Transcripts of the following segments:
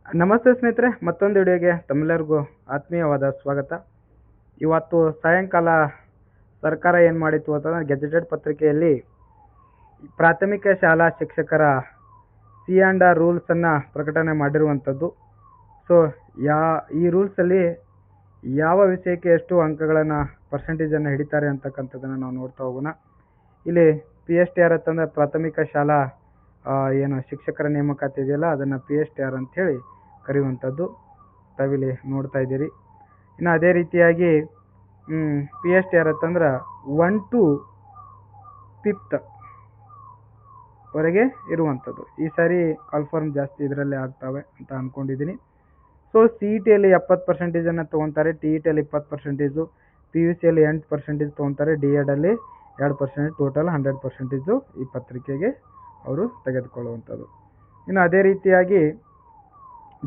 ನಮಸ್ತೆ ಸ್ನೇಹಿತರೆ, ಮತ್ತೊಂದು ವಿಡಿಯೋಗೆ ತಮ್ಮೆಲ್ಲರಿಗೂ ಆತ್ಮೀಯವಾದ ಸ್ವಾಗತ. ಇವತ್ತು ಸಾಯಂಕಾಲ ಸರ್ಕಾರ ಏನು ಮಾಡಿತ್ತು ಅಂತಂದರೆ ಗೆಜೆಟೆಡ್ ಪತ್ರಿಕೆಯಲ್ಲಿ ಪ್ರಾಥಮಿಕ ಶಾಲಾ ಶಿಕ್ಷಕರ ಸಿ ಆ್ಯಂಡ್ ಆರ್ ರೂಲ್ಸನ್ನು ಪ್ರಕಟಣೆ ಮಾಡಿರುವಂಥದ್ದು. ಸೊ ಈ ರೂಲ್ಸಲ್ಲಿ ಯಾವ ವಿಷಯಕ್ಕೆ ಎಷ್ಟು ಅಂಕಗಳನ್ನು ಪರ್ಸೆಂಟೇಜನ್ನು ಹಿಡಿತಾರೆ ಅಂತಕ್ಕಂಥದ್ದನ್ನು ನಾವು ನೋಡ್ತಾ ಹೋಗೋಣ. ಇಲ್ಲಿ PSTR ಅಂತಂದರೆ ಪ್ರಾಥಮಿಕ ಶಾಲಾ ಏನು ಶಿಕ್ಷಕರ ನೇಮಕಾತಿ ಇದೆಯಲ್ಲ ಅದನ್ನು PSTR ಅಂಥೇಳಿ ಕರೆಯುವಂಥದ್ದು ತಾವಿಲ್ಲಿ ನೋಡ್ತಾ ಇದ್ದೀರಿ. ಇನ್ನು ಅದೇ ರೀತಿಯಾಗಿ PSTR ಅಂತಂದ್ರೆ 1 to 5th ವರೆಗೆ ಇರುವಂಥದ್ದು. ಈ ಸಾರಿ ಕಾಲ್ಫಾರ್ಮ್ ಜಾಸ್ತಿ ಇದರಲ್ಲೇ ಆಗ್ತವೆ ಅಂತ ಅಂದ್ಕೊಂಡಿದ್ದೀನಿ. ಸೊ CETಯಲ್ಲಿ 70% ತೊಗೊತಾರೆ, TETಯಲ್ಲಿ 20%, PUCಯಲ್ಲಿ 8% ತೊಗೊತಾರೆ, DEDಲ್ಲಿ 2%, ಟೋಟಲ್ 100% ಈ ಪತ್ರಿಕೆಗೆ ಅವರು ತೆಗೆದುಕೊಳ್ಳುವಂಥದ್ದು. ಇನ್ನು ಅದೇ ರೀತಿಯಾಗಿ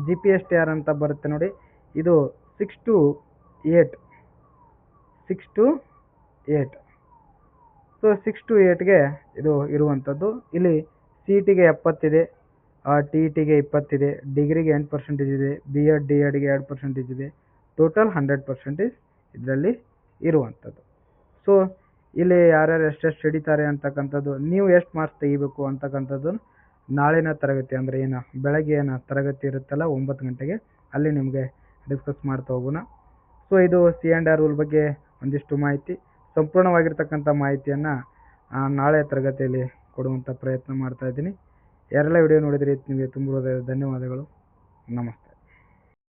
GPSTR ಅಂತ ಬರುತ್ತೆ ನೋಡಿ, ಇದು 6 to 8. ಸೊ 6 to 8ಗೆ ಇದು ಇರುವಂಥದ್ದು. ಇಲ್ಲಿ CETಗೆ 70 ಇದೆ, TETಗೆ 20 ಇದೆ, ಡಿಗ್ರಿಗೆ 8% ಇದೆ, BEd DEDಗೆ 2% ಇದೆ, ಟೋಟಲ್ 100% ಇದರಲ್ಲಿ ಇರುವಂಥದ್ದು. ಸೊ ಇಲ್ಲಿ ಯಾರ್ಯಾರು ಎಷ್ಟೆಷ್ಟು ಹಿಡಿತಾರೆ ಅಂತಕ್ಕಂಥದ್ದು, ನೀವು ಎಷ್ಟು ಮಾರ್ಕ್ಸ್ ತೆಗಿಬೇಕು ಅಂತಕ್ಕಂಥದ್ದು ನಾಳಿನ ತರಗತಿ ಅಂದರೆ ಏನು ಬೆಳಗ್ಗೆ ಏನು ತರಗತಿ ಇರುತ್ತಲ್ಲ 9 ಗಂಟೆಗೆ ಅಲ್ಲಿ ನಿಮಗೆ ಡಿಸ್ಕಸ್ ಮಾಡ್ತಾ ಹೋಗೋಣ. ಸೊ ಇದು C&R ರೂಲ್ ಬಗ್ಗೆ ಒಂದಿಷ್ಟು ಮಾಹಿತಿ, ಸಂಪೂರ್ಣವಾಗಿರ್ತಕ್ಕಂಥ ಮಾಹಿತಿಯನ್ನು ನಾಳೆ ತರಗತಿಯಲ್ಲಿ ಕೊಡುವಂಥ ಪ್ರಯತ್ನ ಮಾಡ್ತಾ ಇದ್ದೀನಿ. ಯಾರೆಲ್ಲ ವಿಡಿಯೋ ನೋಡಿದ್ರಿ ನಿಮಗೆ ತುಂಬ ಧನ್ಯವಾದಗಳು. ನಮಸ್ತೆ.